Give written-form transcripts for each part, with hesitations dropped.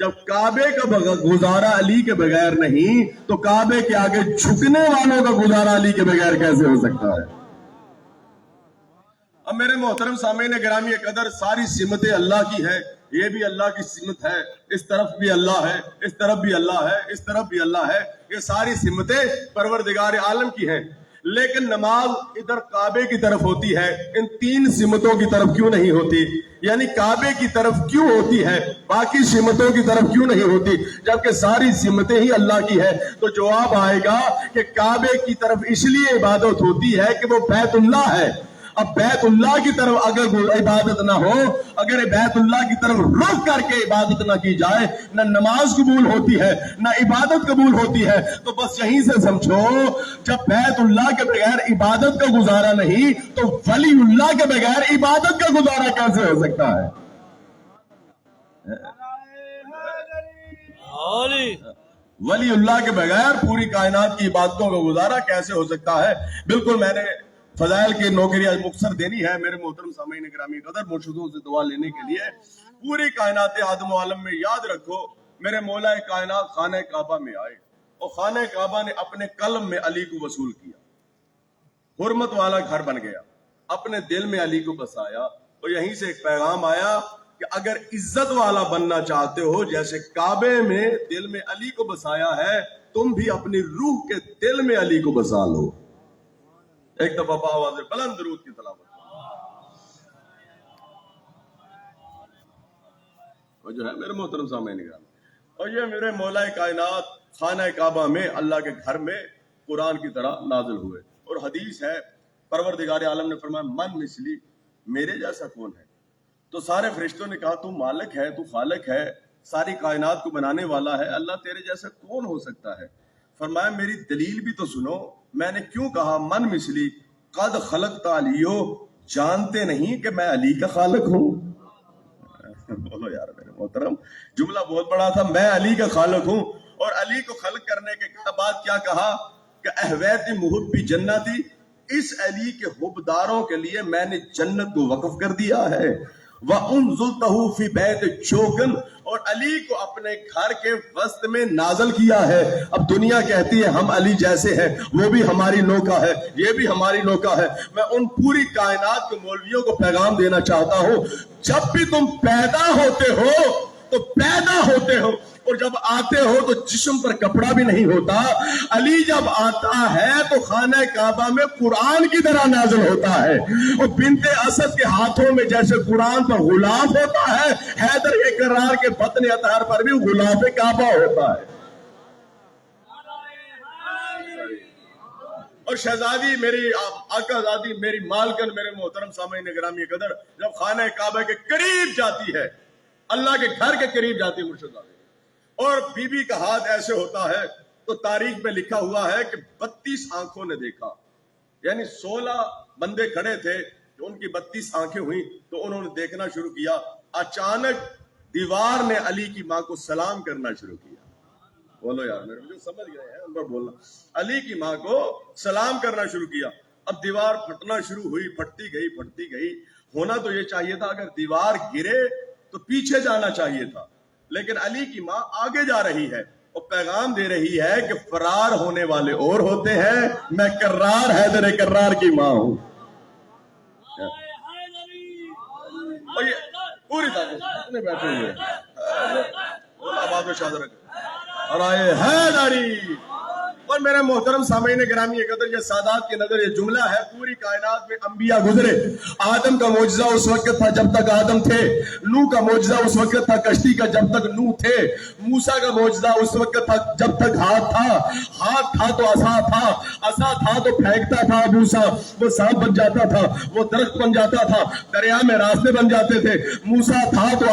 جب کعبے کا گزارا علی کے بغیر نہیں تو کعبے کے آگے جھکنے والوں کا گزارا علی کے بغیر کیسے ہو سکتا ہے؟ اب میرے محترم سامعین گرامی قدر، ساری سمتیں اللہ کی ہے، یہ بھی اللہ کی سمت ہے، اس طرف بھی اللہ ہے، اس طرف بھی اللہ ہے، اس طرف بھی اللہ ہے، یہ ساری سمتیں پروردگار عالم کی ہیں، لیکن نماز ادھر کعبے کی طرف ہوتی ہے، ان تین سمتوں کی طرف کیوں نہیں ہوتی؟ یعنی کعبے کی طرف کیوں ہوتی ہے، باقی سمتوں کی طرف کیوں نہیں ہوتی؟ جبکہ ساری سمتیں ہی اللہ کی ہے۔ تو جواب آئے گا کہ کعبے کی طرف اس لیے عبادت ہوتی ہے کہ وہ بیت اللہ ہے۔ اب بیت اللہ کی طرف اگر عبادت نہ ہو، اگر بیت اللہ کی طرف رخ کر کے عبادت نہ کی جائے، نہ نماز قبول ہوتی ہے نہ عبادت قبول ہوتی ہے۔ تو بس یہیں سے سمجھو، جب بیت اللہ کے بغیر عبادت کا گزارا نہیں تو ولی اللہ کے بغیر عبادت کا گزارا کیسے ہو سکتا ہے؟ ولی اللہ کے بغیر پوری کائنات کی عبادتوں کا گزارا کیسے ہو سکتا ہے؟ بالکل، میں نے فضائل کی نوکری آج مختصر دینی ہے میرے محترم سامعین گرامی قدر، مرشدوں سے دعا لینے کے لیے۔ پوری کائنات آدم و عالم میں یاد رکھو، میرے مولا کائنات خانہ کعبہ میں آئے اور خانہ کعبہ نے اپنے قلب میں علی کو وصول کیا، حرمت والا گھر بن گیا، اپنے دل میں علی کو بسایا، اور یہیں سے ایک پیغام آیا کہ اگر عزت والا بننا چاہتے ہو، جیسے کعبے میں دل میں علی کو بسایا ہے، تم بھی اپنی روح کے دل میں علی کو بسا لو۔ ایک دفعہ آواز بلند درود کی تلاوت۔ اور جو ہے میرے محترم سامعین گرامی، اور یہ میرے مولا کائنات خانہ کعبہ میں اللہ کے گھر میں قرآن کی طرح نازل ہوئے، اور حدیث ہے پروردگار عالم نے فرمایا من مثلی، میرے جیسا کون ہے؟ تو سارے فرشتوں نے کہا تو مالک ہے، تو خالق ہے، ساری کائنات کو بنانے والا ہے، اللہ تیرے جیسا کون ہو سکتا ہے؟ فرمایا میری دلیل بھی تو سنو، میں نے کیوں کہا من مثلی؟ قد خلقت علیو، جانتے نہیں کہ میں علی کا خالق ہوں؟ بولو یار میرے محترم، جملہ بہت بڑا تھا، میں علی کا خالق ہوں۔ اور علی کو خلق کرنے کے بعد کیا کہا کہ احویت محبی جنتی، اس علی کے حبداروں کے لیے میں نے جنت کو وقف کر دیا ہے۔ وَأُنزِلْتَهُ فِي بَيْتِ جوگن، اور علی کو اپنے گھر کے وسط میں نازل کیا ہے۔ اب دنیا کہتی ہے ہم علی جیسے ہیں، وہ بھی ہماری نوکا ہے، یہ بھی ہماری نوکا ہے۔ میں ان پوری کائنات کے مولویوں کو پیغام دینا چاہتا ہوں، جب بھی تم پیدا ہوتے ہو تو پیدا ہوتے ہو، اور جب آتے ہو تو جسم پر کپڑا بھی نہیں ہوتا۔ علی جب آتا ہے تو خانہ کعبہ میں قرآن کی طرح نازل ہوتا ہے، اور بنت اسد کے ہاتھوں میں جیسے قرآن پر غلاف ہوتا ہے، حیدر کے کرار کے بطن اطہر پر بھی غلاف کعبہ ہوتا ہے۔ اور شہزادی میری آقا زادی میری مالکن میرے محترم سامعین گرامی قدر جب خانہ کعبہ کے قریب جاتی ہے، اللہ کے گھر کے قریب جاتی ہے مرشد زادی، اور بی بی کا ہاتھ ایسے ہوتا ہے، تو تاریخ میں لکھا ہوا ہے کہ 32 آنکھوں نے دیکھا، یعنی 16 بندے کھڑے تھے، جو ان کی 32 آنکھیں ہوئیں تو انہوں نے دیکھنا شروع کیا۔ اچانک دیوار نے علی کی ماں کو سلام کرنا شروع کیا۔ بولو یار میرے مجھے سمجھ گئے ہیں ان پر بولنا، علی کی ماں کو سلام کرنا شروع کیا۔ اب دیوار پھٹنا شروع ہوئی، پھٹتی گئی۔ ہونا تو یہ چاہیے تھا اگر دیوار گرے تو پیچھے جانا چاہیے تھا، لیکن علی کی ماں آگے جا رہی ہے اور پیغام دے رہی ہے کہ فرار ہونے والے اور ہوتے ہیں، میں کرار حیدر کرار کی ماں ہوں۔ اور یہ پوری طاقت بیٹھے ہوئے آباد و شاد رکھ اور آئے حیدری۔ اور میرے محترم سامعین گرامی قدر، یہ سادات کی نظر یہ جملہ ہے، پوری کائنات میں انبیاء گزرے۔ آدم کا معجزہ اس وقت تھا جب تک آدم تھے، نوح کا معجزہ اس وقت تھا کشتی کا جب تک نوح تھے، موسیٰ کا معجزہ اس وقت تھا جب تک ہاتھ تھا تو عصا تھا تو پھینکتا تھا موسیٰ، وہ سانپ بن جاتا تھا، وہ درخت بن جاتا تھا، دریا میں راستے بن جاتے تھے۔ موسیٰ تھا تو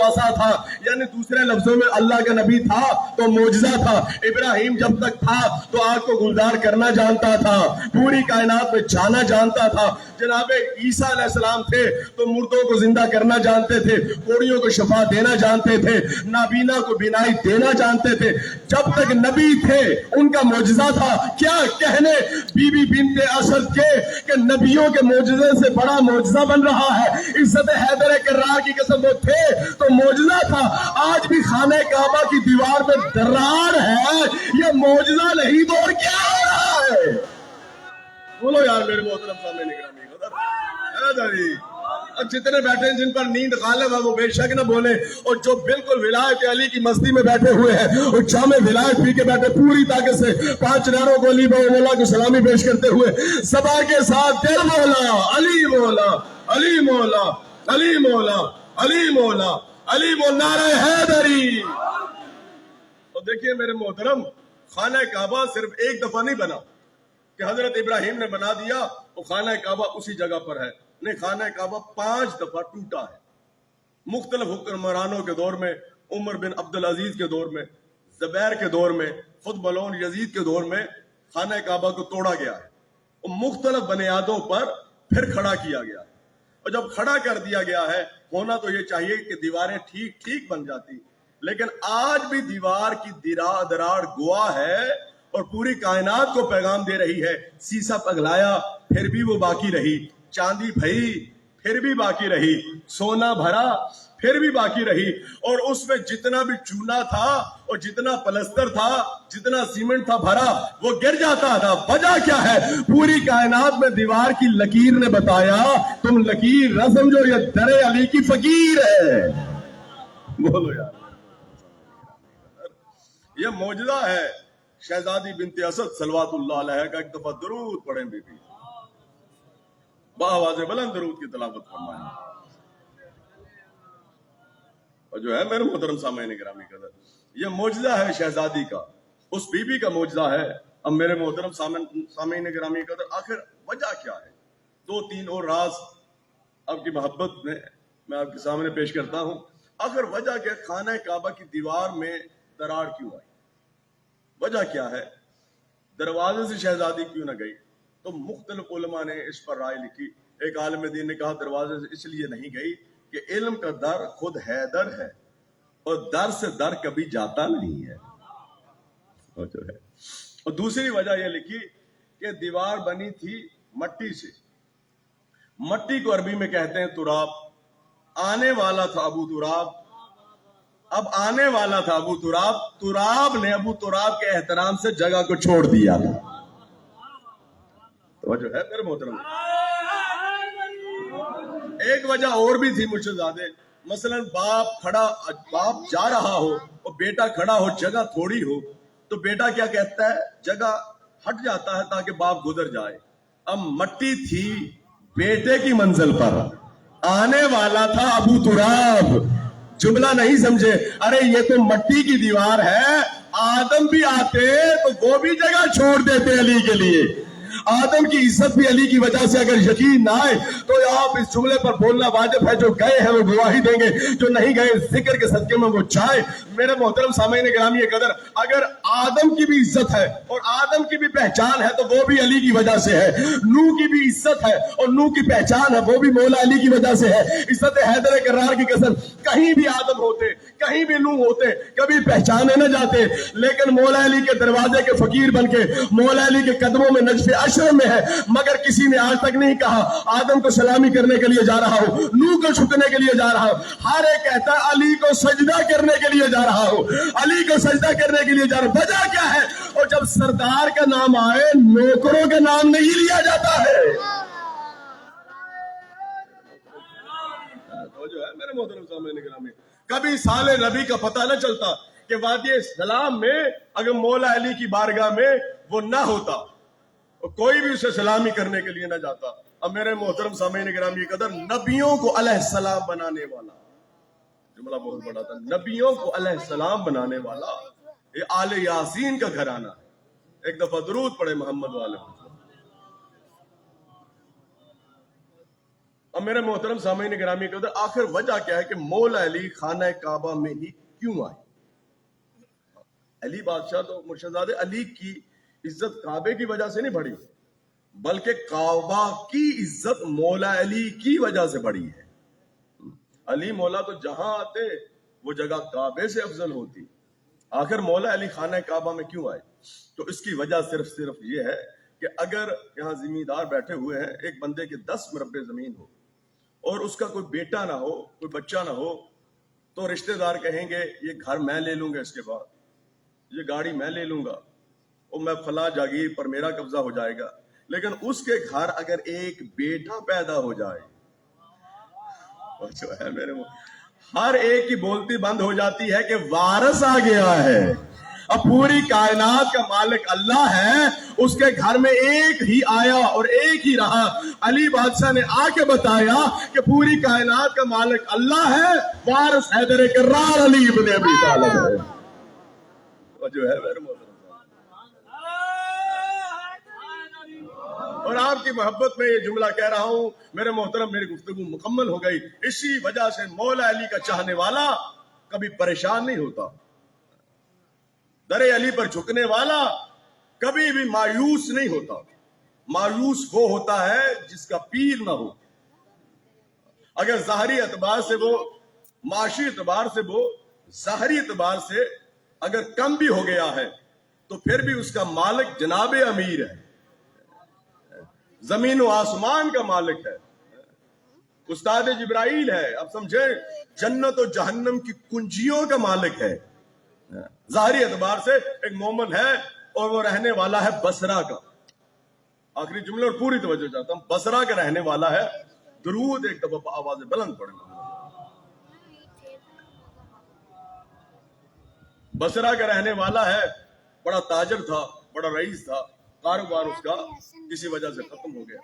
عصا تھا، یعنی دوسرے لفظوں میں اللہ کا نبی تھا تو معجزہ تھا۔ ابراہیم جب تک تھا تو آگ کو گلزار کرنا جانتا تھا، پوری کائنات میں جانا جانتا تھا۔ जनाब ईसा अलैहिस्सलाम थे तो मुर्दों को जिंदा करना जानते थे, कोड़ियों को शफा देना जानते थे, नाबीना को बिनाई देना जानते थे। जब तक नबी थे उनका मौजज़ा था। क्या कहने बीबी बिनते असद के कि नबियों के मौजज़े से बड़ा मौजज़ा बन रहा है। इज्जत हैदर कर्रार की कसम वो थे तो मौजज़ा था। आज भी खाने काबा की दीवार में दरार है, ये मौजज़ा नहीं तो और क्या हो रहा है? बोलो यार मेरे मोहतरम सामने निगरानी अब जितने बैठे हैं जिन पर नींद गालिब है वो बेशक न बोले, और जो बिल्कुल विलायत अली की मस्ती में बैठे हुए हैं और जामे विलायत पी के बैठे पूरी ताकत से 5 नारों को अली मौला को सलामी पेश करते हुए सभा के साथ दिल मौला अली मौला अली मौला अली मौला अली मौला अली मौला नारे हैदरी। और देखिए मेरे मोहतरम, खाना काबा सिर्फ एक दफा नहीं बना कि हजरत इब्राहिम ने बना दिया वो खाना काबा उसी जगह पर है। नहीं, खाना काबा 5 दफा टूटा है। मुख्तलिफ हुक्मरानों के दौर में, उमर बिन अब्दुल अजीज के दौर में, ज़ुबैर के दौर में, खुद मलऊन यजीद के दौर में खाना काबा को तोड़ा गया है और मुख्तलिफ बुनियादों पर फिर खड़ा किया गया है। और जब खड़ा कर दिया गया है, होना तो ये चाहिए कि दीवारें ठीक ठीक बन जाती, लेकिन आज भी दीवार की दरार गुआ है और पूरी कायनात को पैगाम दे रही है। सीसा पगलाया फिर भी वो बाकी रही, चांदी भई फिर भी बाकी रही, सोना भरा फिर भी बाकी रही, और उसमें जितना भी चूना था और जितना पलस्तर था, जितना सीमेंट था भरा, वो गिर जाता था। वजह क्या है? पूरी कायनात में दीवार की लकीर ने बताया तुम लकीर न समझो, ये दरे अली की फकीर है। बोलो यार, ये मौजज़ा है। शहजादी बिनते असद सलवातुल्लाह अलैहा का एक दफा दरूद पढ़ें बीबी, बावाज़े बुलंद दरूद की तिलावत फरमाएं। और जो है मेरे मोहतरम सामईन गिरामी कदर, ये मौजज़ा है शहजादी का, उस बीबी का मौजज़ा है। अब मेरे मोहतरम सामईन गिरामी कदर, आखिर वजह क्या है? 2-3 और राज आपकी मोहब्बत में मैं आपके सामने पेश करता हूं। आखिर वजह क्या? खाना काबा की दीवार में दरार क्यों आई? वजह क्या है? दरवाजे से शहजादी क्यों न गई? तो मुख्तलिफ उलमा ने इस पर राय लिखी। एक आलिम दीन ने कहा दरवाजे से इसलिए नहीं गई कि इल्म का दर खुद हैदर है और दर से दर कभी जाता नहीं है। और दूसरी वजह यह लिखी कि दीवार बनी थी मट्टी से। मट्टी को अरबी में कहते हैं तुराब। आने वाला था अबू तुराब, अब आने वाला था अबू तुराब। तुराब ने अबू तुराब के एहतराम से जगह को छोड़ दिया था। तो जो है मेरे मोहतरम, एक वजह और भी थी मुझसे, मसलन बाप जा रहा हो और बेटा खड़ा हो, जगह थोड़ी हो, तो बेटा क्या कहता है? जगह हट जाता है ताकि बाप गुजर जाए। अब मट्टी थी बेटे की मंजिल पर, आने वाला था अबू तुराब। जुमला नहीं समझे? अरे ये तो मट्टी की दीवार है, आदम भी आते तो वो भी जगह छोड़ देते अली के लिए। आदम की इज्जत भी अली की वजह से अगर यकीन ना आए तो आप इस जुमले पर बोलना वाजिब है। जो गए हैं वो गवाही देंगे, जो नहीं गए जिक्र के सदके में वो चाहे। मेरे मोहतरम सामईन गिरामी कदर, अगर आदम की भी इज्जत है और आदम की भी पहचान है तो वो भी अली की वजह से है। नूह की भी इज्जत है और नूह की पहचान है, वो भी मौला अली की वजह से है। इज्जत हैदर कर्रार की कसम, कहीं भी आदम होते, कहीं भी नूह होते, कभी पहचाने न जाते, लेकिन मौला अली के दरवाजे के फकीर बन के मौला अली के कदमों में नजफे अशरम में है। मगर किसी ने आज तक नहीं कहा आदम को सलामी करने के लिए जा रहा हूं, नूह को छुटने के लिए जा रहा हूं। हर एक कहता है अली को सजदा करने के लिए जा रहा हूं, अली को सजदा करने के लिए जा रहा हूं। वजह क्या है? और जब सरदार का नाम आए नौकरों का नाम नहीं लिया जाता है। तो जो है मेरे मोहतरम सामने गिरामी, कभी साले नबी का पता न चलता कि वादी सलाम में अगर मौला अली की बारगाह में वो ना होता और कोई भी उसे सलामी करने के लिए ना जाता। अब मेरे मोहतरम सामईन गिरामी कदर, नबियों को अलैहिस्सलाम बनाने वाला, जुमला बहुत बड़ा था, नबियों को अलैहिस्सलाम बनाने वाला ये आले यासीन का घराना है। एक दफा दुरूद पढ़े मोहम्मद वाले। अब मेरे मोहतरम सामईन गिरामी कदर, आखिर वजह क्या है कि मौला अली खाना काबा में ही क्यों आए? अली बादशाह तो मुर्शदादे अली की इज्जत काबे की वजह से नहीं बढ़ी, बल्कि काबा की इज्जत मौला अली की वजह से बढ़ी है। अली मौला तो जहां आते वो जगह काबे से अफजल होती। आखिर मौला अली खाना काबा में क्यों आए? तो इसकी वजह सिर्फ ये है कि अगर यहाँ जिम्मेदार बैठे हुए हैं, एक बंदे के 10 मरबे जमीन हो और उसका कोई बेटा ना हो, कोई बच्चा ना हो, तो रिश्तेदार कहेंगे ये घर मैं ले लूंगा, इसके बाद ये गाड़ी मैं ले लूंगा और मैं फला जागीर पर मेरा कब्जा हो जाएगा। लेकिन उसके घर अगर एक बेटा पैदा हो जाए, और जो है मेरे हर एक की बोलती बंद हो जाती है कि वारस आ गया है। अब पूरी कायनात का मालिक अल्लाह है, उसके घर में एक ही आया और एक ही रहा। अली बादशाह ने आके बताया कि पूरी कायनात का मालिक अल्लाह है, वारिस हैदर कर्रार अली इब्न अबी तालिब है। और जो है मेरे मोहतरम, और आपकी मोहब्बत में ये जुमला कह रहा हूं मेरे मोहतरम, मेरी गुफ्तगू मुकम्मल हो गई। इसी वजह से मौला अली का चाहने वाला कभी परेशान नहीं होता, दरे अली पर झुकने वाला कभी भी मायूस नहीं होता। मायूस वो होता है जिसका पीर ना हो। अगर ज़ाहरी एतबार से वो, माशी एतबार से वो, ज़ाहरी एतबार से अगर कम भी हो गया है तो फिर भी उसका मालिक जनाब अमीर है, जमीन व आसमान का मालिक है, उस्ताद जिब्राइल है। अब समझे, जन्नत और जहन्नम की कुंजियों का मालिक है। ज़ाहरी एतबार से एक मोमन है और वो रहने वाला है बसरा का। आखिरी जुमले और पूरी तवज्जो चाहता हूं, बसरा का रहने वाला है। दुरूद एक दफा आवाज बुलंद पड़े। बसरा का रहने वाला है, बड़ा ताजर था, बड़ा रईस था, कारोबार उसका किसी वजह से खत्म हो गया।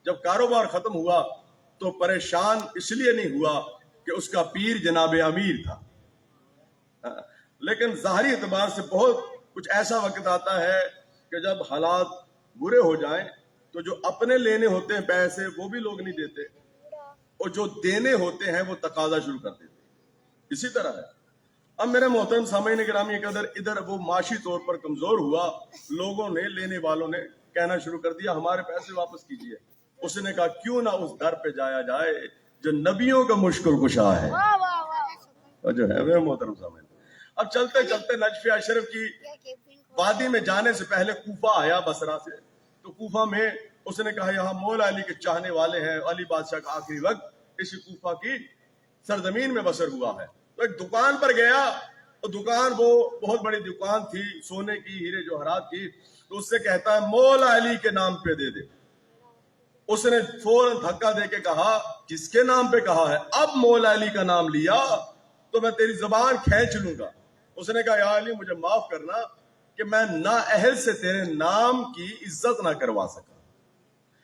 जब कारोबार खत्म हुआ तो परेशान इसलिए नहीं हुआ कि उसका पीर जनाब अमीर था, लेकिन ज़ाहरी एतबार से बहुत कुछ ऐसा वक्त आता है कि जब हालात बुरे हो जाएं तो जो अपने लेने होते हैं पैसे वो भी लोग नहीं देते, और जो देने होते हैं वो तकाजा शुरू कर देते। इसी तरह है। अब मेरे मोहतरम सामईन गिरामी कदर, इधर वो माशी तौर पर कमजोर हुआ, लोगों ने, लेने वालों ने कहना शुरू कर दिया हमारे पैसे वापस कीजिए। उसने कहा क्यों ना उस दर पे जाया जाए जो नबियों का मुश्किल कुशा है। और जो है मेरे मोहतरम सामईन, अब चलते चलते नजफ अशरफ की वादी में जाने से पहले कूफा आया बसरा से। तो कूफा में उसने कहा यहाँ मौला अली के चाहने वाले हैं। अली बादशाह का आखिरी वक्त इसी कूफा की सरजमीन में बसर हुआ है। तो एक दुकान पर गया, तो दुकान वो बहुत बड़ी दुकान थी, सोने की, हीरे जवाहरात की। तो उससे कहता है मौला अली के नाम पे दे दे। उसने फौरन धक्का देके कहा किसके नाम पे कहा है? अब मौला अली का नाम लिया तो मैं तेरी जुबान खींच लूंगा। उसने कहा या अली मुझे माफ करना कि मैं ना अहल से तेरे नाम की इज्जत ना करवा सका,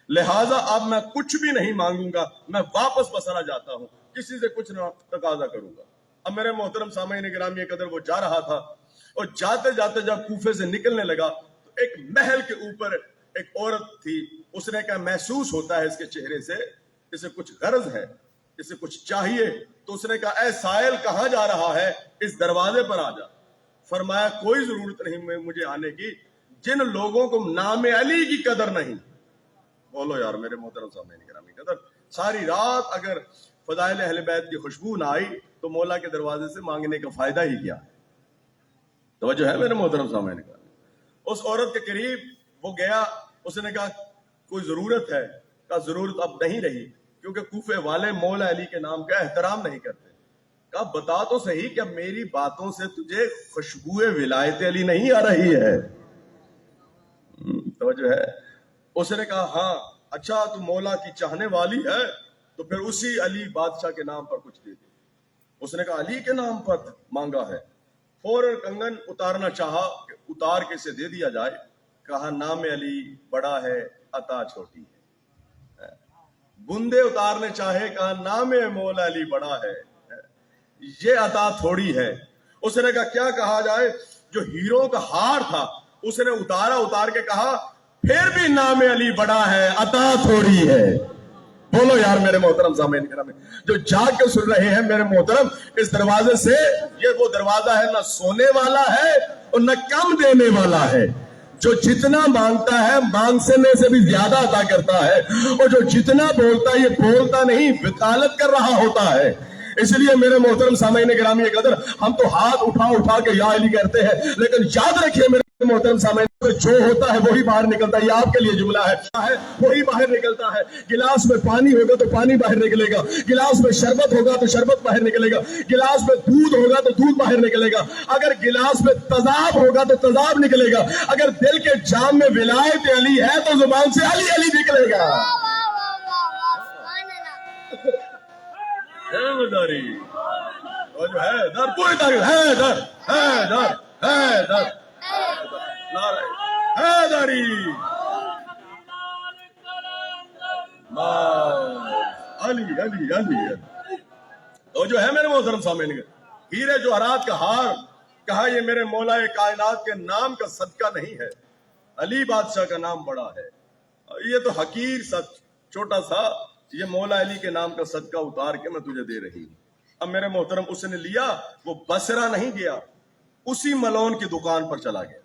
लिहाजा अब मैं कुछ भी नहीं मांगूंगा, मैं वापस बसरा जाता हूं, किसी से कुछ ना तकाजा करूंगा। अब मेरे मोहतरम सामईन गिरामी कदर, वो जा रहा था और जाते जाते जब कूफे से निकलने लगा तो एक महल के ऊपर एक औरत थी। उसने कहा महसूस होता है इसके चेहरे से इसे कुछ गरज है, इसे कुछ चाहिए। तो उसने कहा ऐ साइल कहां जा रहा है? इस दरवाजे पर आ जा। फरमाया कोई जरूरत नहीं मुझे आने की, जिन लोगों को नाम अली की कदर नहीं। बोलो यार मेरे मोहतरम सामईन गिरामी कदर, सारी रात अगर फदाइल अहले बैत की खुशबू ना आई तो मौला के दरवाजे से मांगने का फायदा ही क्या है? तो जो है मेरे मोहतरम सामईन गिरामी, उस औरत के करीब वो गया। उसने कहा कोई जरूरत है? कहा जरूरत अब नहीं रही, क्योंकि कूफे वाले मौला अली के नाम का एहतराम नहीं करते। कहा बता तो सही क्या मेरी बातों से तुझे खुशबुए विलायत अली नहीं आ रही है? तो जो है उसने कहा हाँ। अच्छा तू मौला की चाहने वाली है तो फिर उसी अली बादशाह के नाम पर कुछ दे दे। उसने कहा अली के नाम पर मांगा है। फौरन कंगन उतारना चाहा कि उतार के से दे दिया जाए। कहा नाम अली बड़ा है, अता छोटी है। बुंदे उतारने चाहे, कहा नाम मौला अली बड़ा है, ये अता थोड़ी है। उसने कहा क्या कहा जाए? जो हीरो का हार था उसने उतारा, उतार के कहा फिर भी नाम अली बड़ा है, अता थोड़ी है। बोलो यार मेरे मोहतरम सामईन गिरामी, जो जाग के सुन रहे हैं मेरे मोहतरम, इस दरवाजे से, ये वो दरवाजा है ना सोने वाला है और न कम देने वाला है। जो जितना मांगता है मांगने से भी ज्यादा अता करता है, और जो जितना बोलता है ये बोलता नहीं वकालत कर रहा होता है। इसलिए मेरे मोहतरम सामईन गिरामी कदर, हम तो हाथ उठा उठा के या अली करते हैं, लेकिन याद रखिए मेरे मोहतरम सामईन, जो होता है वही बाहर निकलता है। ये आपके लिए जुमला है, वही बाहर निकलता है। गिलास में पानी होगा तो पानी बाहर निकलेगा, गिलास में शरबत होगा तो शरबत बाहर निकलेगा, गिलास में दूध होगा तो दूध बाहर निकलेगा, अगर गिलास में तजाब होगा तो तजाब निकलेगा, अगर दिल के जाम में विलायत अली है तो जुबान से अली अली निकलेगा। जो है दर पूरी तारीफ है, दर है, दर है, दर हैदरी अली अली अली। तो जो है मेरे मोहतरम सामने हीरे जवाहरात का हार, कहा ये मेरे मौलाए कायनात के नाम का सदका नहीं है, अली बादशाह का नाम बड़ा है। ये तो हकीर सा छोटा सा, ये मौला अली के नाम का सदका उतार के मैं तुझे दे रही हूं। अब मेरे मोहतरम उसने लिया, वो बसरा नहीं गया, उसी मलौन की दुकान पर चला गया।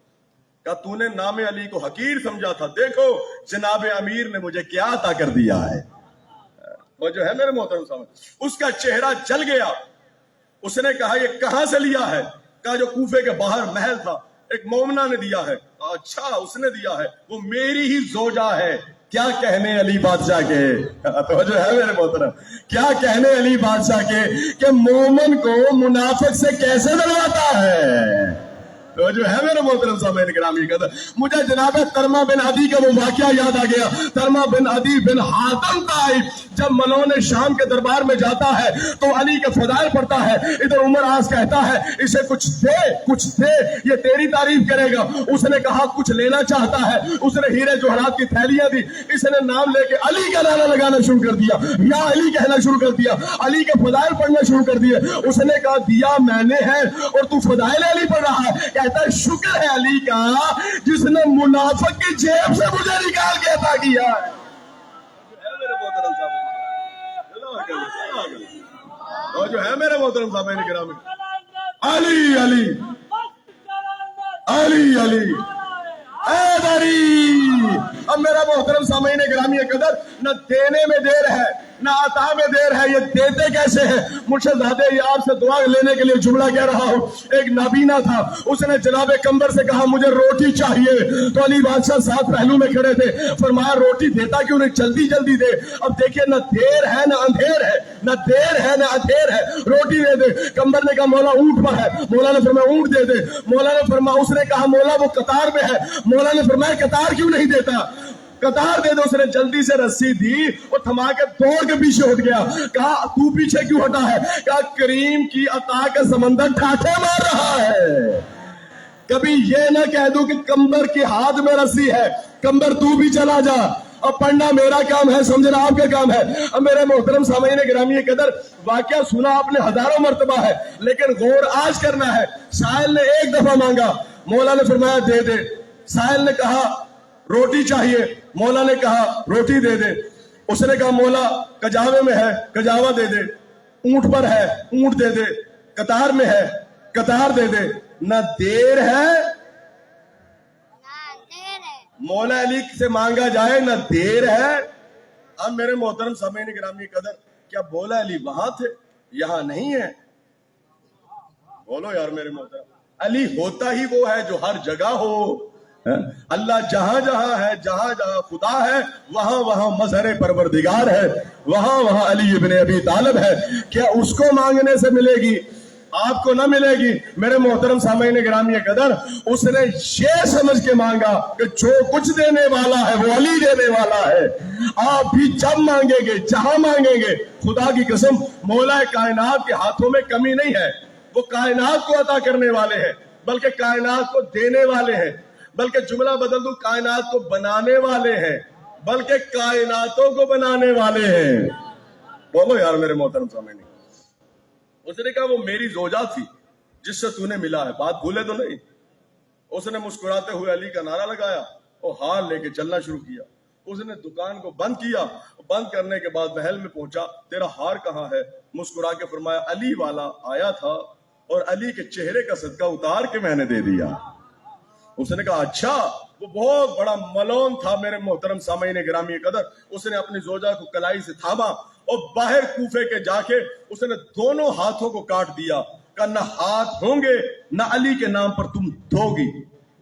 कहा तूने नाम अली को हकीर समझा था, देखो जनाब अमीर ने मुझे क्या अता कर दिया है। वो जो है मेरे मोहतरम सामने, उसका चेहरा जल गया। उसने कहा ये कहां से लिया है? कहा जो कूफे के बाहर महल था, एक मोमना ने दिया है। अच्छा उसने दिया है, वो मेरी ही जोजा है। क्या कहने अली बादशाह के, तो जो है मेरे मोहतरम, क्या कहने अली बादशाह के कि मोमन को मुनाफिक से कैसे डरवाता है। तो जो है मेरे मोहतरम सामईन गिरामी कदर, मुझे जनाब तरमा बिन अदी का वो वाकया याद आ गया। तरमा बिन अदी बिन हातम ताई जब मलौन शाम के दरबार में जाता है तो अली का फदाइल पढ़ता है। इधर उमर आस कहता है इसे कुछ दे, कुछ दे, ये तेरी तारीफ करेगा। उसने कहा कुछ लेना चाहता है, उसने हीरे जवाहरात की थैलियां दी। इसने नाम लेके अली का नारा लगाना शुरू कर दिया, या अली कहना शुरू कर दिया, अली के फदाइल पढ़ना शुरू कर दिए। उसने कहा दिया मैंने है और तू फदाइल अली पढ़ रहा है। कहता है शुक्र है अली का जिसने मुनाफिक की जेब से मुझे निकाल के अता किया है। और जो है मेरे मोहतरम सामईन गिरामी, अली अली अली अली हैदरी। अब मेरा मोहतरम सामईन गिरामी कदर, न देने में देर है न अता में देर है, ये देते कैसे हैं? मुर्शदादे यार से दुआ लेने के लिए जुमला कह रहा हूँ। एक नाबीना था, उसने जनाब कंबर से कहा मुझे रोटी चाहिए। तो अली बादशाह साथ पहलू में खड़े थे, फरमाया रोटी देता क्यों नहीं, जल्दी जल्दी दे। अब देखिए न देर है न अंधेर है, न देर है न अंधेर है, रोटी दे दे। कंबर ने कहा मौला ऊंट पर है। मौला ने फरमाया ऊंट दे दे। मौला ने फरमाया, उसने कहा मौला वो कतार में है। मौला ने फरमाया कतार क्यों नहीं देता, कतार दे दो। उसने जल्दी से रस्सी दी और थमा के दौड़ के पीछे हट गया। कहा तू पीछे क्यों हटा है? कहा करीम की अता का समंदर ठाठे मार रहा है। कभी ये ना कह दो कि कंबर के हाथ में रस्सी है, कंबर तू भी चला जा। अब पढ़ना मेरा काम है, समझना आपका काम है। अब मेरे मोहतरम सामईन गिरामी कदर, वाकया सुना आपने हजारों मर्तबा है, लेकिन गौर आज करना है। साहिल ने एक दफा मांगा, मौला ने फरमाया दे दे। साहिल ने कहा रोटी चाहिए, मौला ने कहा रोटी दे दे। उसने कहा मौला कजावे में है, कजावा दे दे। ऊंट पर है, ऊंट दे दे। कतार में है, कतार दे दे। न देर है मौला अली से मांगा जाए, न देर है। अब मेरे मोहतरम सामईन गिरामी कदर, क्या मौला अली वहां थे, यहां नहीं है? बोलो यार मेरे मोहतरम, अली होता ही वो है जो हर जगह हो। अल्लाह जहां जहां है, जहां जहां खुदा है, वहां वहां मजहर परवरदिगार है, वहां वहां अली इब्ने अबी तालिब है। क्या उसको मांगने से मिलेगी, आपको ना मिलेगी? मेरे मोहतरम सामईन गिरामी कदर, उसने ये समझ के मांगा कि जो कुछ देने वाला है वो अली देने वाला है। आप भी जब मांगेंगे, जहां मांगेंगे, खुदा की कसम मौला कायनात के हाथों में कमी नहीं है। वो कायनात को अता करने वाले हैं, बल्कि कायनात को देने वाले हैं, बल्कि जुमला बदल दूं, कायनात को बनाने वाले हैं, बल्कि कायनातों को बनाने वाले हैं। बोलो यार मेरे मोहतरम सामईन। उसने कहा वो मेरी जोजा थी जिससे तूने मिला है, बात भूले तो नहीं? उसने मुस्कुराते हुए अली का नारा लगाया और हार लेके चलना शुरू किया। उसने दुकान को बंद किया, बंद करने के बाद महल में पहुंचा, तेरा हार कहाँ है? मुस्कुरा के फरमाया अली वाला आया था और अली के चेहरे का सदका उतार के मैंने दे दिया। उसने कहा अच्छा। वो बहुत बड़ा मलौन था मेरे मोहतरम सामईन गिरामी कदर। उसने अपनी जोजा को कलाई से थामा और बाहर कूफे के जाके उसने दोनों हाथों को काट दिया। कहा न हाथ होंगे न अली के नाम पर तुम धोगी।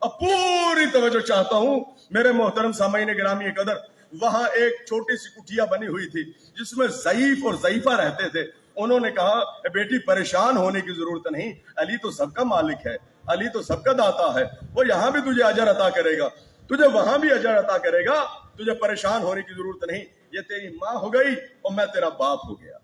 अब पूरी तवज्जो चाहता हूं मेरे मोहतरम सामईन गिरामी कदर, वहां एक छोटी सी कुटिया बनी हुई थी जिसमें ज़ईफ और ज़ईफा रहते थे। उन्होंने कहा बेटी परेशान होने की जरूरत नहीं, अली तो सबका मालिक है, अली तो सबका दाता है, वो यहां भी तुझे अजर अता करेगा, तुझे वहां भी अजर अता करेगा, तुझे परेशान होने की जरूरत नहीं। ये तेरी माँ हो गई और मैं तेरा बाप हो गया,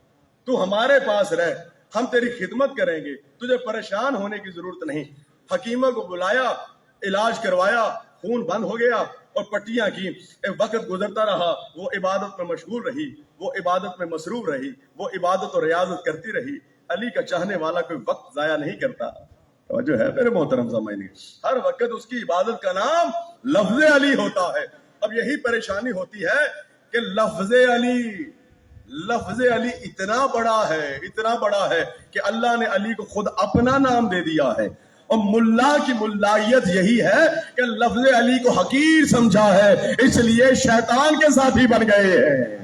तू हमारे पास रह, हम तेरी खिदमत करेंगे, तुझे परेशान होने की जरूरत नहीं। हकीमा को बुलाया, इलाज करवाया, खून बंद हो गया और पट्टियां की। एक वक्त गुजरता रहा, वो इबादत में मशगूल रही, वो इबादत में मसरूफ रही, वो इबादत और रियाजत करती रही। अली का चाहने वाला कोई वक्त जाया नहीं करता। तो जो है मेरे मोहतरम सामईन, हर वक्त उसकी इबादत का नाम लफ्ज़ अली होता है। अब यही परेशानी होती है कि लफ्ज़ अली इतना बड़ा है कि अल्लाह ने अली को खुद अपना नाम दे दिया है। और मुल्ला की मुल्लायत यही है कि लफ्ज़ अली को हकीर समझा है, इसलिए शैतान के साथी बन गए हैं।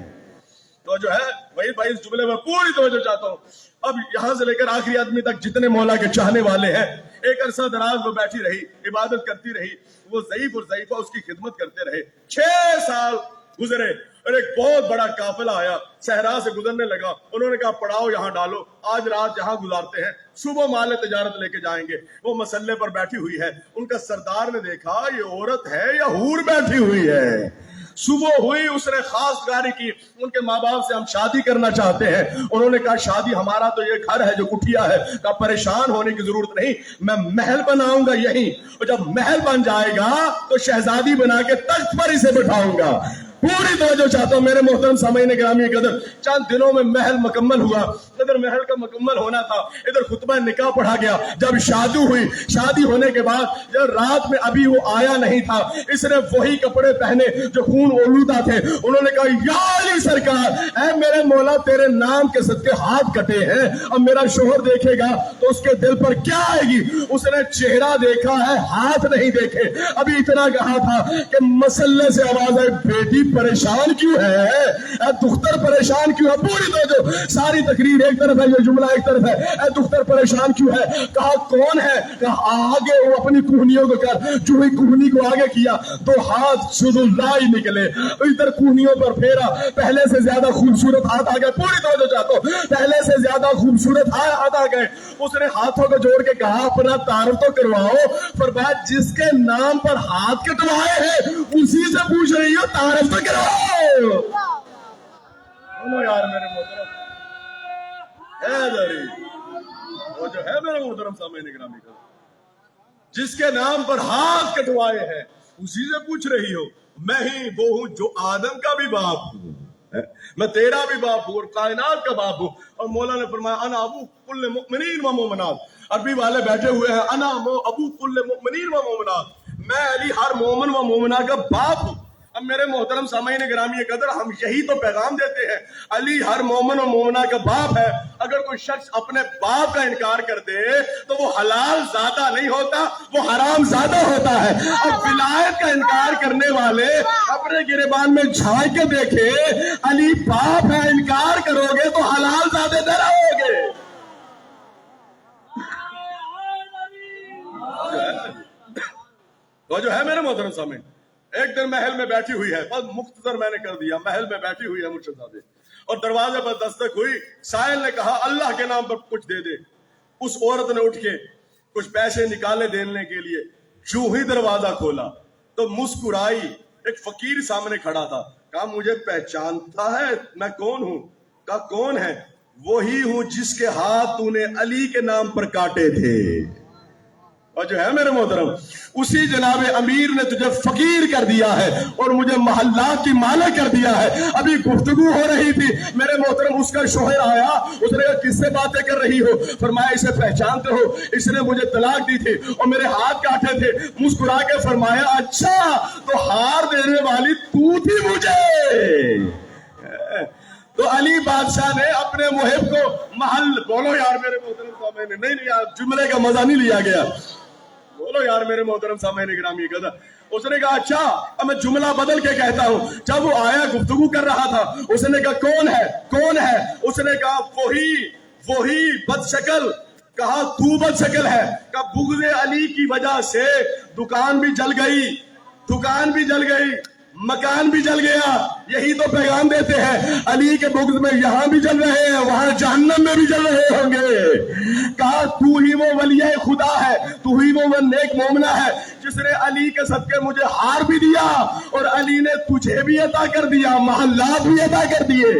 तो जो है वही भाई इस जुमले में पूरी तवज्जो चाहता हूँ। अब यहां से लेकर आखिरी आदमी तक जितने मौला के चाहने वाले हैं, एक अरसा दराज वो बैठी रही, इबादत करती रही, वो ज़ईफ और ज़ईफा उसकी खिदमत करते रहे। 6 साल गुजरे और एक बहुत बड़ा काफिला आया, सहरा से गुजरने लगा। उन्होंने कहा पड़ाव यहाँ डालो, आज रात यहाँ गुजारते हैं, सुबह माल तजारत लेके जाएंगे। वो मसल्ले पर बैठी हुई है, उनका सरदार ने देखा ये औरत है या हूर बैठी हुई है। सुबह हुई, उसने खास गारी की, उनके माँ बाप से हम शादी करना चाहते हैं। उन्होंने कहा शादी, हमारा तो ये घर है जो कुटिया है, कहा परेशान होने की जरूरत नहीं, मैं महल बनाऊंगा यहीं, और जब महल बन जाएगा तो शहजादी बना के तख्त पर इसे बिठाऊंगा। पूरी तवज्जो चाहता हूं मेरे मोहतरम सामईन गिरामी कदर। चंद दिनों में महल मुकम्मल हुआ। इधर महल का मुकम्मल होना था, इधर खुतबा निकाह पढ़ा गया। जब शादी हुई, शादी होने के बाद जब रात में अभी वो आया नहीं था, इसने वही कपड़े पहने जो खून ओलूदा थे। उन्होंने कहा या अली सरकार, ऐ मेरे मौला तेरे नाम के सदके हाथ कटे हैं, अब मेरा शोहर देखेगा तो उसके दिल पर क्या आएगी। उसने चेहरा देखा है, हाथ नहीं देखे। अभी इतना कहा था कि मसल्ले से आवाज आई, बेटी परेशान क्यों है, दुख्तर परेशान क्यों है। पूरी तो सारी तकरीर एक तरफ है, ये जुमला एक तरफ है, दुख्तर परेशान क्यों है। कहा कौन है, कहा आगे वो अपनी कुहनियों को कर। जो ही कुहनी को आगे किया तो हाथ सुजुल्ला ही निकले, इधर कुहनियों पर फेरा, पहले से ज्यादा खूबसूरत हाथ आ गए। पूरी तो चाहता हूं, पहले से ज्यादा खूबसूरत हाथ आ गए। उसने हाथों को जोड़ के कहा अपना तारुफ तो करवाओ। फरमाया जिसके नाम पर हाथ कटवाए हैं उसी से पूछ रही हो तारुफ तो करवाओ। बोलो यार मेरे मोहतरम वो जो है मेरे मोहतरम सामईन गिरामी का, जिसके नाम पर हाथ कटवाए हैं उसी से पूछ रही हो। मैं ही वो हूं जो आदम का भी बाप हूं, मैं तेरा भी बाप हूं और कायनात का बाप हूं। और मौला ने फरमाया अना अबू कुल्ले मुमिनीन व मोमिनात। अरबी वाले बैठे हुए हैं, अना अबू कुल्ले मुमिनीन व मोमिनात, मैं अली हर मोमिन व मोमिना का बाप हूं। अब मेरे मोहतरम सामईन गिरामी कदर, हम यही तो पैगाम देते हैं, अली हर मोमिन और मोमिना का बाप है। अगर कोई शख्स अपने बाप का इनकार कर दे तो वो हलाल ज्यादा नहीं होता, वो हराम ज्यादा होता है। अब विलायत का इनकार करने वाले अपने गिरेबान में झांक के देखे, अली बाप है, इनकार करोगे तो हलाल ज्यादा दे रहोगे। तो जो है मेरे मोहतरम सामईन, एक दिन महल में बैठी हुई है, बस मुख्तसर मैंने कर दिया, महल में बैठी हुई है मुर्शिदाबाद, और दरवाजे पर दस्तक हुई। साइल ने कहा अल्लाह के नाम पर कुछ दे दे। उस औरत ने उठ के कुछ पैसे निकाले देने के लिए, जो ही दरवाजा खोला तो मुस्कुराई। एक फकीर सामने खड़ा था, कहा मुझे पहचानता है, मैं कौन हूं। कहा कौन है। वही हूं जिसके हाथ तूने अली के नाम पर काटे थे। और जो है मेरे मोहतरम, उसी जनाबे अमीर ने तुझे फकीर कर दिया है और मुझे महल्ला की मालिक कर दिया है। अभी गुफ्तगू हो रही थी मेरे मोहतरम, उसका शोहर आया, उसने कहा किससे बातें कर रही हो। फरमाया इसे पहचानते हो, इसने मुझे तलाक दी थी और मेरे हाथ काटे थे। मुस्कुरा के फरमाया अच्छा तो हार देने वाली तू थी मुझे। तो अली बादशाह ने अपने मुहिब को महल, बोलो यार मेरे मोहतरम सामने, नहीं जुमले का मजा नहीं लिया गया, बोलो बोलो यार मेरे मोहतरम सामईन गिरामी कदर। उसने कहा अच्छा अब मैं जुमला बदल के कहता हूं। जब वो आया गुफ्तगू कर रहा था, उसने कहा कौन है कौन है? उसने कहा वही बदशक्ल। कहा तू बदशक्ल है? कहा बुग़्ज़े अली की वजह से दुकान भी जल गई, मकान भी जल गया। यही तो पैगाम देते हैं, अली के बुग़्ज़ में यहां भी जल रहे हैं, वहां जहन्नम में भी जल रहे होंगे। कहा तू ही वो वलिया खुदा है, तू ही वो नेक मोमना है जिसने अली के सदके मुझे हार भी दिया और अली ने तुझे भी अता कर दिया, महल्लात भी अता कर दिए।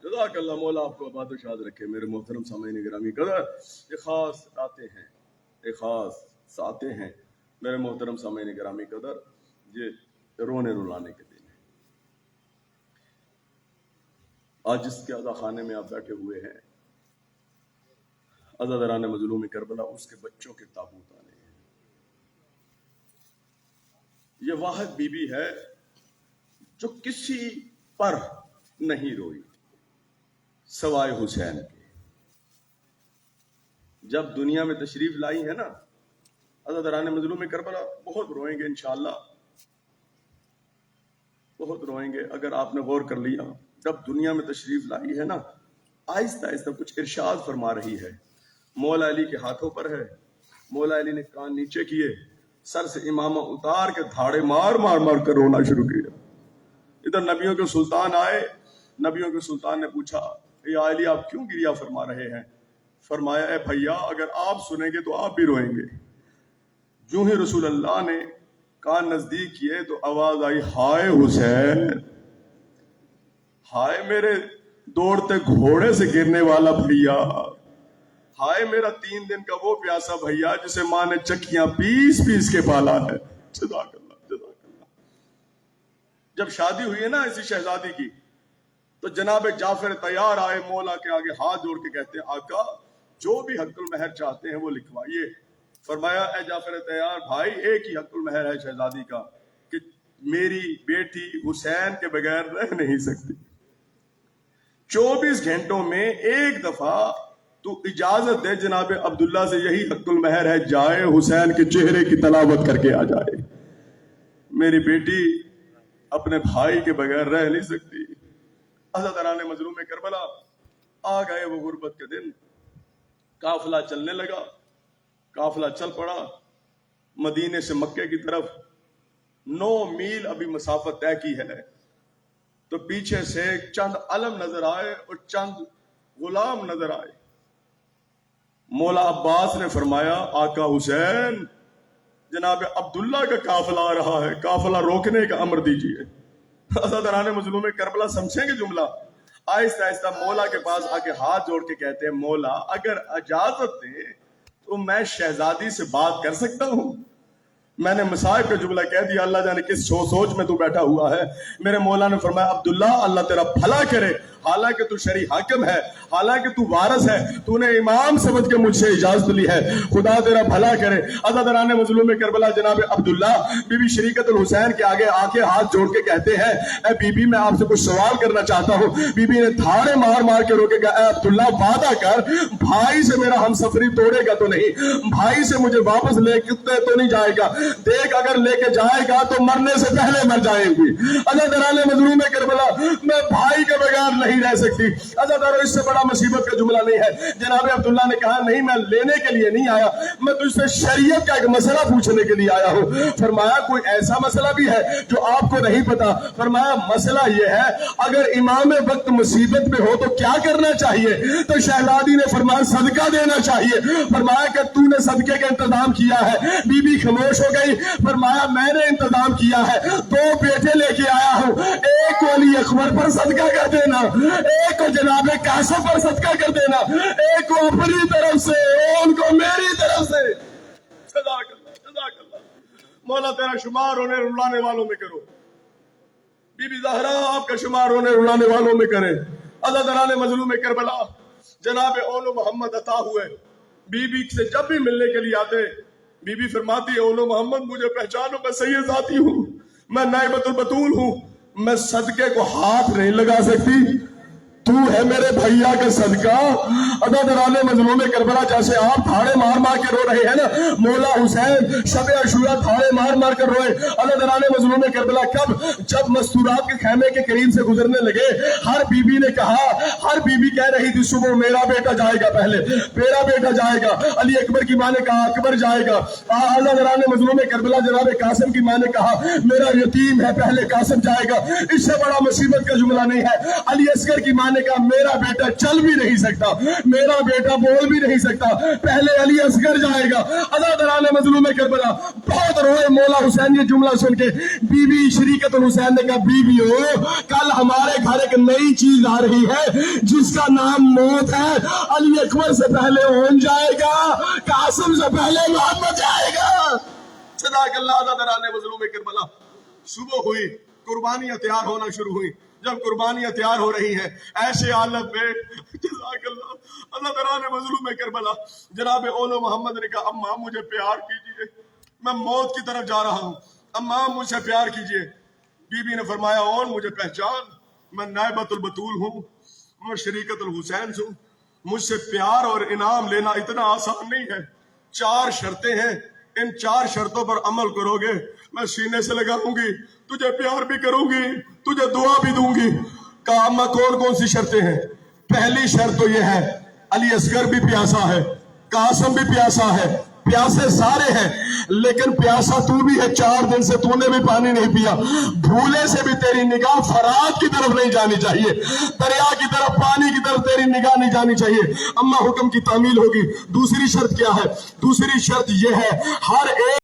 जज़ाकल्लाह, मौला आपको आबाद शाद रखे। मेरे मोहतरम सामईन गिरामी कदर, ये खास आते हैं मेरे मोहतरम सामईन गिरामी कदर, ये रोने रुलाने के दिन है। आज जिसके अज़ा खाने में आप बैठे हुए हैं, अज़ादरान मज़लूम करबला, उसके बच्चों के ताबूत आने हैं। ये वाहिद बीबी है जो किसी पर नहीं रोई सवाए हुसैन के। जब दुनिया में तशरीफ लाई है ना, अज़ादरान मज़लूम करबला बहुत रोएंगे इंशाअल्लाह, बहुत रोएंगे। अगर आपने गौर कर लिया, जब दुनिया में तशरीफ लाई है ना, आहिस्ता आहिस्ता कुछ इरशाद फरमा रही है। मौला अली के हाथों पर है, मौला अली ने कान नीचे किए, सर से इमामा उतार के धाड़े मार कर रोना शुरू किया। इधर नबियों के सुल्तान आए, नबियों के सुल्तान ने पूछा या अली आप क्यों गिरिया फरमा रहे हैं? फरमाया ए भैया, अगर आप सुनेंगे तो आप भी रोएंगे। यूं ही रसूल अल्लाह ने कान नजदीक किए तो आवाज आई, हाय हुसैन, हाय मेरे दौड़ते घोड़े से गिरने वाला भैया, हाय मेरा 3 दिन का वो प्यासा भैया जिसे माँ ने चक्कियां पीस के पाला है। जज़ाकल्लाह। जब शादी हुई है ना इसी शहजादी की, तो जनाब जाफर तैयार आए, मौला के आगे हाथ जोड़ के कहते हैं आका जो भी हक़्क़ुल महर चाहते हैं वो लिखवाइए। फरमाया ए जाफर तैयार भाई, एक ही हक़्क़ुल महर है शहजादी का कि मेरी बेटी हुसैन के बगैर रह नहीं सकती। 24 घंटों में एक दफा तू इजाजत दे जनाब अब्दुल्ला से, यही हक़्क़ुल महर है, जाए हुसैन के चेहरे की तलावत करके आ जाए। मेरी बेटी अपने भाई के बगैर रह नहीं सकती। अज़ादरान मज़लूम करबला, आ गए वो गुर्बत के दिन। काफिला चलने लगा, काफिला चल पड़ा मदीने से मक्के की तरफ। 9 मील अभी मसाफत तय की है, तो पीछे से चंद अलम नजर आए और चंद गुलाम नजर आए। मौला अब्बास ने फरमाया आका हुसैन, जनाब अब्दुल्ला का काफिला आ रहा है, काफिला रोकने का अमर दीजिए। अज़ादरान मज़लूम करबला समझेंगे जुमला। आहिस्ता आहिस्ता मौला के पास आके हाथ जोड़ के कहते हैं, मौला अगर इजाजत दे तो मैं शहजादी से बात कर सकता हूँ। मैंने मसाइब का जुमला कह दिया, अल्लाह जाने किस सोच में तू बैठा हुआ है। मेरे मौला ने फरमाया अब्दुल्ला अल्लाह तेरा भला करे, हालांकि तू शरी हाकिम है, हालांकि तू वारिस है, तूने इमाम समझ के मुझसे इजाजत ली है, खुदा तेरा भला करे। अज़ादरान मज़लूम करबला जनाब अब्दुल्ला बीबी शरीकतुल हुसैन के आगे आके हाथ जोड़ के कहते हैं, ए बीबी मैं आपसे कुछ सवाल करना चाहता हूँ। बीबी ने धाड़े मार के रोकेगा, ए अब्दुल्ला वादा कर, भाई से मेरा हमसफरी तोड़ेगा तो नहीं, भाई से मुझे वापस लेके तो नहीं जाएगा। देख अगर लेके जाएगा तो मरने से पहले मर जाएंगी। अज़ादरान मज़लूम करबला, मैं भाई के बगैर नहीं रह सकती। अज़ादारो इससे बड़ा मुसीबत का जुमला नहीं है। जनाब अब्दुल्ला ने कहा नहीं, मैं लेने के लिए नहीं आया, मैं तुझसे शरीयत का एक मसला पूछने के लिए आया हूँ। फरमाया कोई ऐसा मसला भी है जो आपको नहीं पता? फरमाया मसला यह है, अगर इमाम वक्त मुसीबत में हो तो क्या करना चाहिए? तो शहजादी ने फरमाया सदका देना चाहिए। फरमाया कि तूने सदके का इंतजाम किया है? बीबी खामोश हो गई। फरमाया मैंने इंतजाम किया है, 2 बेटे लेके आया हूँ, एक को अली अकबर पर सदका कर देना, एक को जनाबे कासिम पर सदका कर देना, एक को अपनी तरफ से, उनको मेरी तरफ से। सदाकल्लाह। मौला तेरा शुमार होने रुलाने वालों में करो, बीबी ज़हरा आपका शुमार होने रुलाने वालों में करे। अज़ादरान मज़लूम करबला जनाब ओलो मोहम्मद अता हुए, बीबी से जब भी मिलने के लिए आते, बीबी फरमाती है ओलो मोहम्मद मुझे पहचानो, मैं सैयद ज़ाती हूँ, मैं नाइबतुल बतूल हूँ, मैं सदके को हाथ नहीं लगा सकती, तू है मेरे भैया का सदका। अदा दराने मजलूम करबला, जैसे आप थाड़े मार मार के रो रहे हैं ना, मौला हुसैन शब अशूरा थाड़े मार मार कर रोए। अदा दराने मजलूम करबला कब, जब मस्तूरात के खेमे के करीब से गुजरने लगे, हर बीबी ने कहा, हर बीबी कह रही थी सुबह मेरा बेटा जाएगा, पहले मेरा बेटा जाएगा। अली अकबर की माँ ने कहा अकबर जाएगा। अदा दराने मजलूम करबला जनाब कासिम की माँ ने कहा मेरा यतीम है, पहले कासिम जाएगा। इससे बड़ा मुसीबत का जुमला नहीं है। अली असगर की माँ ने कहा मेरा बेटा चल भी नहीं सकता, मेरा बेटा बोल भी नहीं सकता, पहले अली असगर जाएगा। अदा दराने मजलूम करबला बहुत रोए। मौला हुसैन ये जुमला सुन के बीबी शरीकतुल हुसैन ने कहा बीबी हो, कल हमारे घर एक नई चीज आ रही है जिसका नाम मौत है। अली अकबर से पहले ओन जाएगा, कासिम से पहले मोहम्मद जाएगा। सदाकल्लाह। अदा दराने मजलूम करबला सुबह हुई, कुर्बानियां तैयार होना शुरू हुई। जब कुर्बानियां तैयार हो रही हैं, ऐसे हालत में अल्लाह दराने मजलूम करबला जनाब ओलो मोहम्मद ने कहा अम्मा मुझे प्यार कीजिए, मैं मौत की तरफ जा रहा हूँ, अम्मा मुझसे प्यार कीजिए। बीबी ने फरमाया ओन मुझे पहचान, मैं नायबतुल बतूल हूँ, मैं शरीकतुल हुसैन हूँ, मुझसे प्यार और इनाम लेना इतना आसान नहीं है। 4 शर्तें हैं, इन 4 शर्तों पर अमल करोगे मैं सीने से लगाऊंगी, तुझे प्यार भी करूंगी, तुझे दुआ भी दूंगी। कहा अम्मा कौन कौन सी शर्तें हैं? पहली शर्त तो यह है अली असगर भी प्यासा है, कासिम भी प्यासा है, प्यासे सारे हैं, लेकिन प्यासा तू भी है। 4 दिन से तूने भी पानी नहीं पिया। भूले से भी तेरी निगाह फरात की तरफ नहीं जानी चाहिए, दरिया की तरफ, पानी की तरफ तेरी निगाह नहीं जानी चाहिए। अम्मा हुक्म की तामील होगी। दूसरी शर्त क्या है? दूसरी शर्त यह है हर एक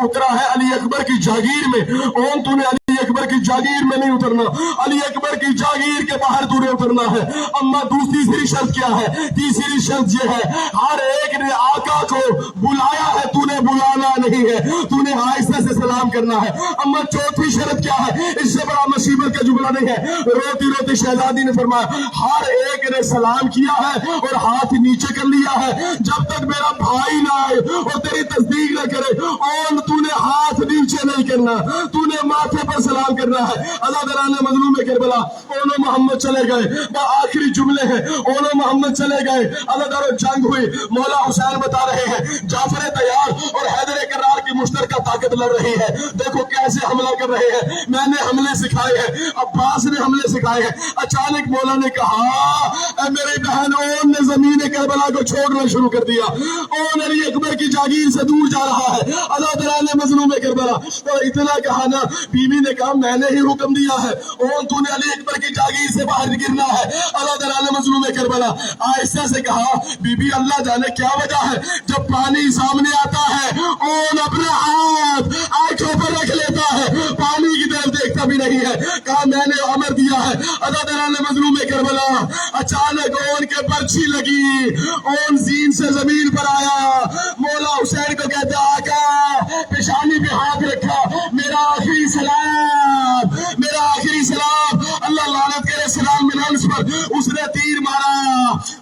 उतरा है अली अकबर की जागीर में, ओम तूने अली अकबर की जागीर में नहीं उतरना, अली अकबर की जागीर के बाहर तूने उतरना है। अम्मा तीसरी शर्त क्या है? तीसरी शर्त ये है हर एक ने आका को बुलाया है, तूने बुलाना नहीं है, तूने आहिस्ता से सलाम करना है। अम्मा चौथी शर्त क्या है? इससे बड़ा मुसीबत का जुमला नहीं है। रोती रोती शहजादी ने फरमाया हर एक ने सलाम किया है और हाथ नीचे कर लिया है, जब तक मेरा भाई ना आए और तेरी तस्दीक न करे और तूने हाथ नीचे नहीं करना, तूने माथे पर सलाम करना है। अल्लाह दराने मजलूम करबला ओनो मोहम्मद चले गए, आखिरी जुमले हैं, ओनो मोहम्मद चले गए। अल्लाह दरो जंग हुई। मौला हुसैन बता रहे हैं जाफर तैयार और हैदर करार की मुश्तरका ताकत लड़ रही है। देखो कैसे हमला कर रहे हैं, मैंने हमले सिखाए हैं, अब्बास ने हमले सिखाए हैं। अचानक मौला ने कहा मेरी बहन ओन ने जमीन करबला को छोड़ना शुरू कर दिया, ओन अली अकबर की जागीर से दूर जा रहा है। अल्लाह दराने मजलूम करबला और इतना कहा ना, बीवी ने कहा मैंने ही हुक्म दिया है, ओन तूने अली अकबर की जागीर से बाहर गिरना है। अल्लाह दराने मजलूम करबला आहिस्ता से कहा बीबी अल्लाह जाने क्या वजह है, जब पानी सामने आता है ओन अपना हाथ आंखों पर रख लेता है, पानी की तरफ देखता भी नहीं है। कहा मैंने अमर दिया है। अल्लाह दराने मजलूम करबला अचानक ओन के पर्ची लगी, ओन जीन से जमीन पर आया। मौला हुसैन को कहता आका पेशानी पे हाथ रखा, मेरा आखिरी सलाम, मेरा आखिरी सलाम। अल्लाह लानत करे सलाम मिलांस पर, उसने तीर मारा,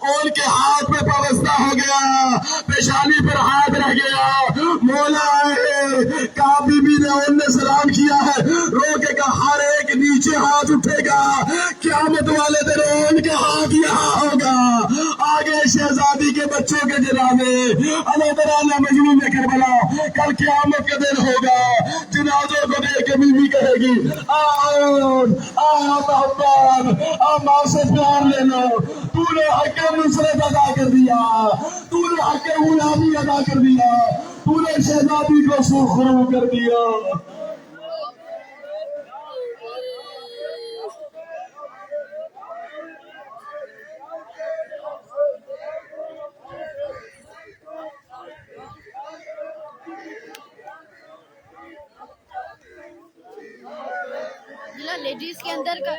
ओन के हाथ में पाबस्ता हो गया, पेशानी पर हाथ रह गया। मौला कहा बीबी ने ओन ने सलाम किया है, रो के कहा हर एक नीचे हाथ उठेगा, क़यामत वाले दिन ओन के हाथ यहाँ होगा। आगे शहजादी के बच्चों के जनाजे अल्लाह दराने मजलूम करबला कल क़यामत के दिन होगा। जनाजों को देख के बीबी कहेगी आओ मोहम्मद आ माँ से प्यार ले लो, तूने हक नुसरत अदा कर दिया, तूने हक गुलामी अदा कर दिया, तूने शहजादी को सुखरू कर दिया। लेडीज के अंदर का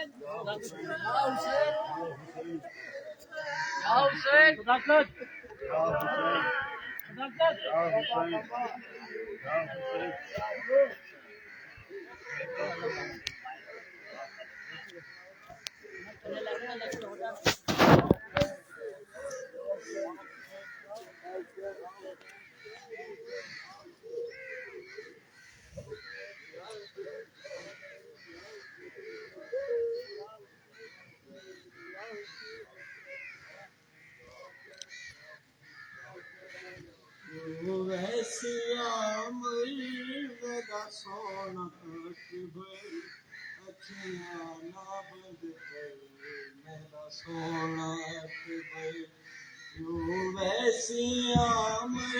سونا اکبر اکھیاں نہ بند کر میرا سونا اکبر یوں ویسی عامر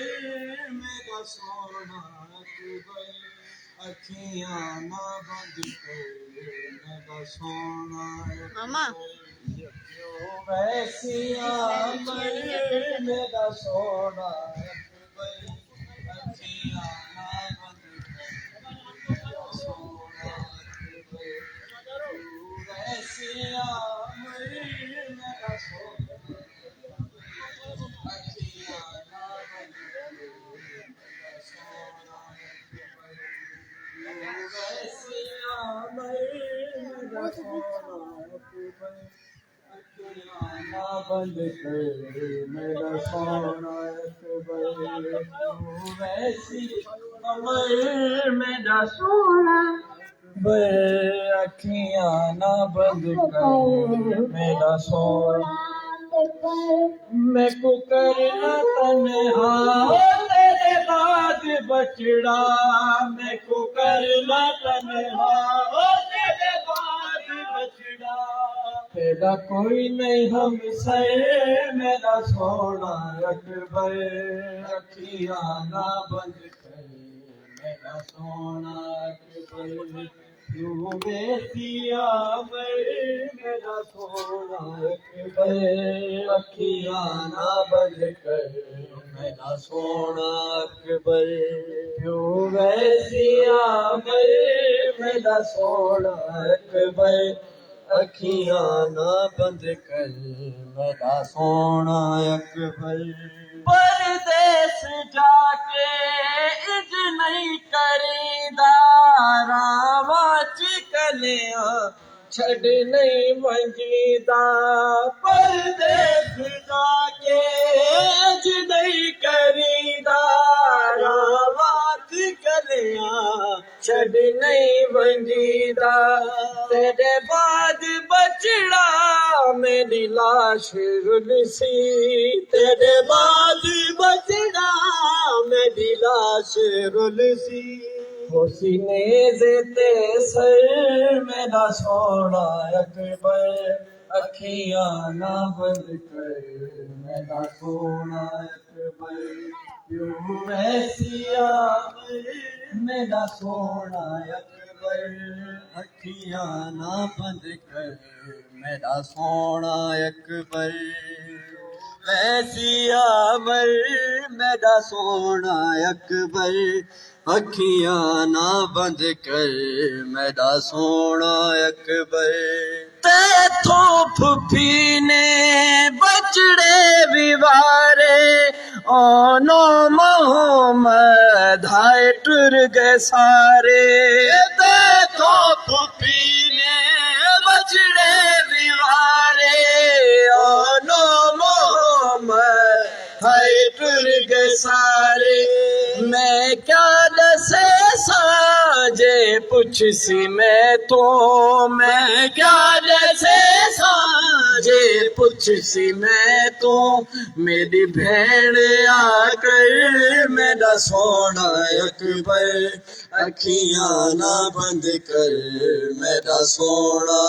میرا سونا اکبر اکھیاں نہ بند کر میرا سونا اکبر یوں ویسی عامر میرا سونا اکبر اکھیاں نہ بند کر میرا سونا اکبر یوں ویسی عامر میرا سونا اکھیاں نہ بند کر میرا سونا اکبر یوں ویسی عامر میرا سونا اکبر اکھیاں نہ بند کر میرا سونا اکبر یوں ویسی عامر میرا سونا اکبر اکھیاں نہ بند کر میرا سونا میں کو کرنا تنہا تیرے بعد بچڑا میں کو کرنا تنہا تیرے بعد بچڑا تیرا کوئی نہیں ہم سے میرا سونا اکبر اکھیاں نہ بند کر میرا سونا اکبر یوں ویسی عامر میرا سونا اکبر اکھیاں نہ بند کر میرا سونا اکبر یوں ویسی عامر میرا سونا اکبر اکھیاں نہ بند کر میرا سونا اکبر پردیس جا کے اج نہیں کریدا راواں چکلیاں چھڈ نہیں منجیدا پردیس جا کے اج نہیں کریدا راواں چکلیاں چھڈ نہیں منجیدا تیرے بعد بچڑا میری لاش رلسی تیرے بعد بچڑا میری لاش رلسی وہ سینے تے سر میرا سونا اکبر اکھیاں نہ بند کر میرا سونا اکبر یوں ویسی عامر میرا سونا اکبر اکھیاں نہ بند کر میرا سونا اکبر ویسی عامر میرا سونا اکبر اکھیاں نہ بند کر میرا سونا اکبر تیتھوں پھپھی نے بچڑے بھی وارے آنو محمد ہائے ٹر گئے سارے تیتھوں پھپھی نے بچڑے بھی وارے آنو محمد ہائے ٹر گئے سارے میں کیا دسے ساجے پوچھ سی میں تو میں کیا دسے ساجے پوچھ سی میں تو میری بھیڑ آ کر میرا سونا اکبر اکھیاں نہ بند کر میرا سونا